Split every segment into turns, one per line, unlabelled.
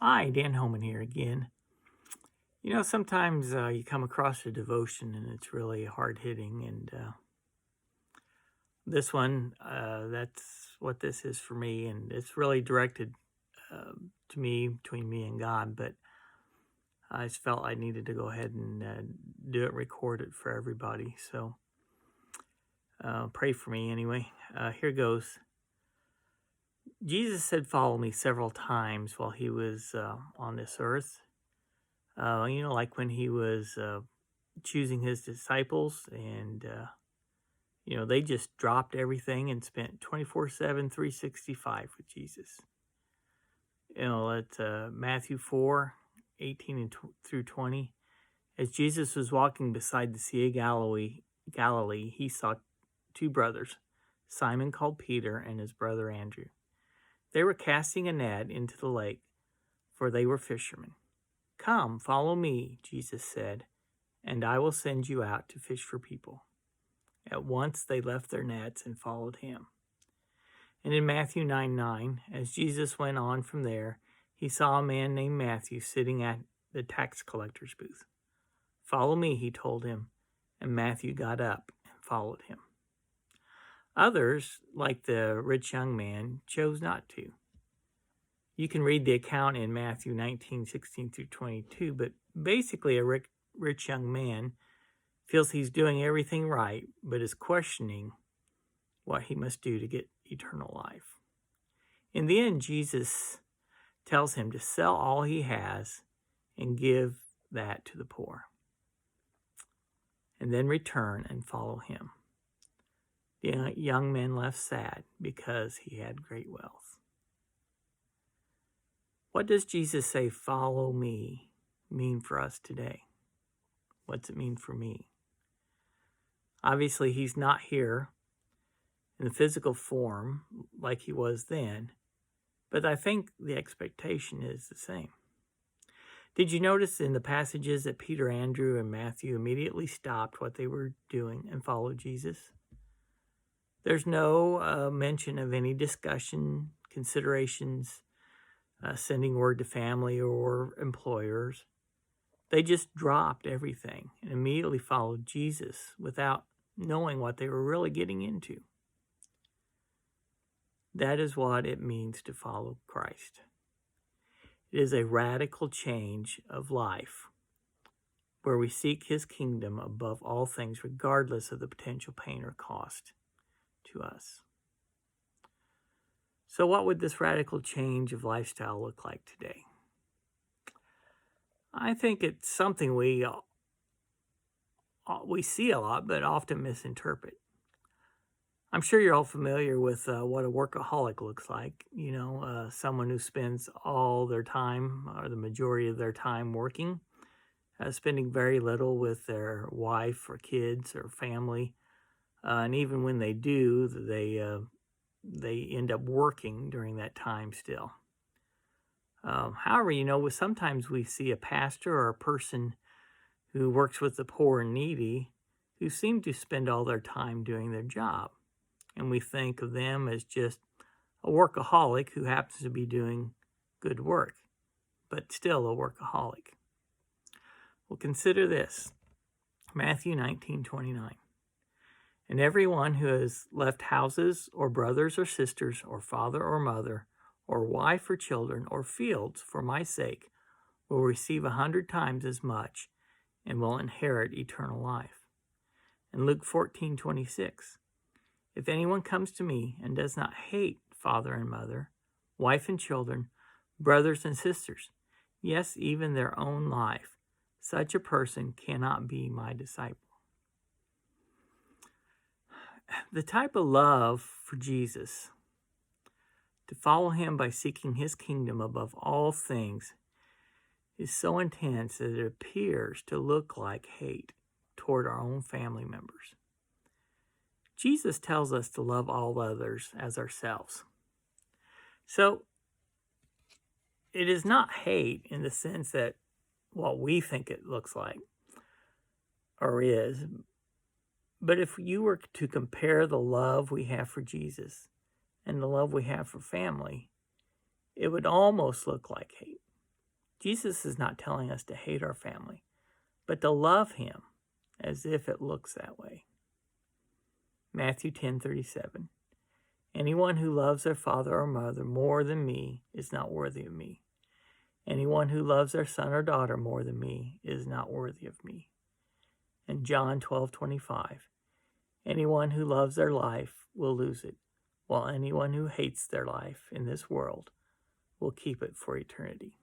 Hi, Dan Homann here again. Sometimes you come across a devotion and it's really hard hitting, and this one, that's what this is for me, and it's really directed to me, between me and God, but I just felt I needed to go ahead and do it, record it for everybody. So pray for me anyway. Here goes. Jesus said, "Follow me," several times while he was on this earth. Like when he was choosing his disciples, and they just dropped everything and spent 24/7, 365 with Jesus. At Matthew 4:18 through 20. As Jesus was walking beside the Sea of Galilee, he saw two brothers, Simon called Peter and his brother Andrew. They were casting a net into the lake, for they were fishermen. "Come, follow me," Jesus said, "and I will send you out to fish for people." At once they left their nets and followed him. And in Matthew 9:9, as Jesus went on from there, he saw a man named Matthew sitting at the tax collector's booth. "Follow me," he told him, and Matthew got up and followed him. Others, like the rich young man, chose not to. You can read the account in Matthew 19:16 through 22, but basically a rich young man feels he's doing everything right, but is questioning what he must do to get eternal life. In the end, Jesus tells him to sell all he has and give that to the poor, and then return and follow him. The young man left sad because he had great wealth. What does Jesus say, "Follow me," mean for us today? What's it mean for me? Obviously, he's not here in the physical form like he was then, but I think the expectation is the same. Did you notice in the passages that Peter, Andrew, and Matthew immediately stopped what they were doing and followed Jesus? There's no mention of any discussion, considerations, sending word to family or employers. They just dropped everything and immediately followed Jesus without knowing what they were really getting into. That is what it means to follow Christ. It is a radical change of life where we seek his kingdom above all things, regardless of the potential pain or cost to us. So what would this radical change of lifestyle look like today? I think it's something we see a lot, but often misinterpret. I'm sure you're all familiar with what a workaholic looks like. Someone who spends all their time or the majority of their time working, spending very little with their wife or kids or family. And even when they do, they end up working during that time still. However, sometimes we see a pastor or a person who works with the poor and needy who seem to spend all their time doing their job. And we think of them as just a workaholic who happens to be doing good work, but still a workaholic. Well, consider this, Matthew 19:29. "And everyone who has left houses or brothers or sisters or father or mother or wife or children or fields for my sake will receive 100 times as much and will inherit eternal life." And Luke 14:26. "If anyone comes to me and does not hate father and mother, wife and children, brothers and sisters, yes, even their own life, such a person cannot be my disciple." The type of love for Jesus, to follow him by seeking his kingdom above all things, is so intense that it appears to look like hate toward our own family members. Jesus tells us to love all others as ourselves. So it is not hate in the sense that what we think it looks like or is, but if you were to compare the love we have for Jesus and the love we have for family, it would almost look like hate. Jesus is not telling us to hate our family, but to love him as if it looks that way. Matthew 10:37. Anyone who loves their father or mother more than me is not worthy of me. Anyone who loves their son or daughter more than me is not worthy of me. And John 12:25. Anyone who loves their life will lose it, while anyone who hates their life in this world will keep it for eternity.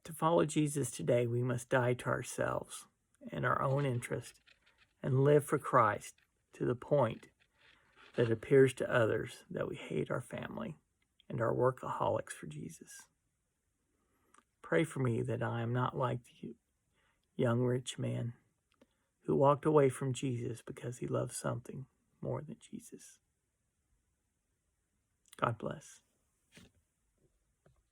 To follow Jesus today, we must die to ourselves and our own interest and live for Christ to the point that it appears to others that we hate our family and are workaholics for Jesus. Pray for me that I am not like the young rich man who walked away from Jesus because he loved something more than Jesus. God bless.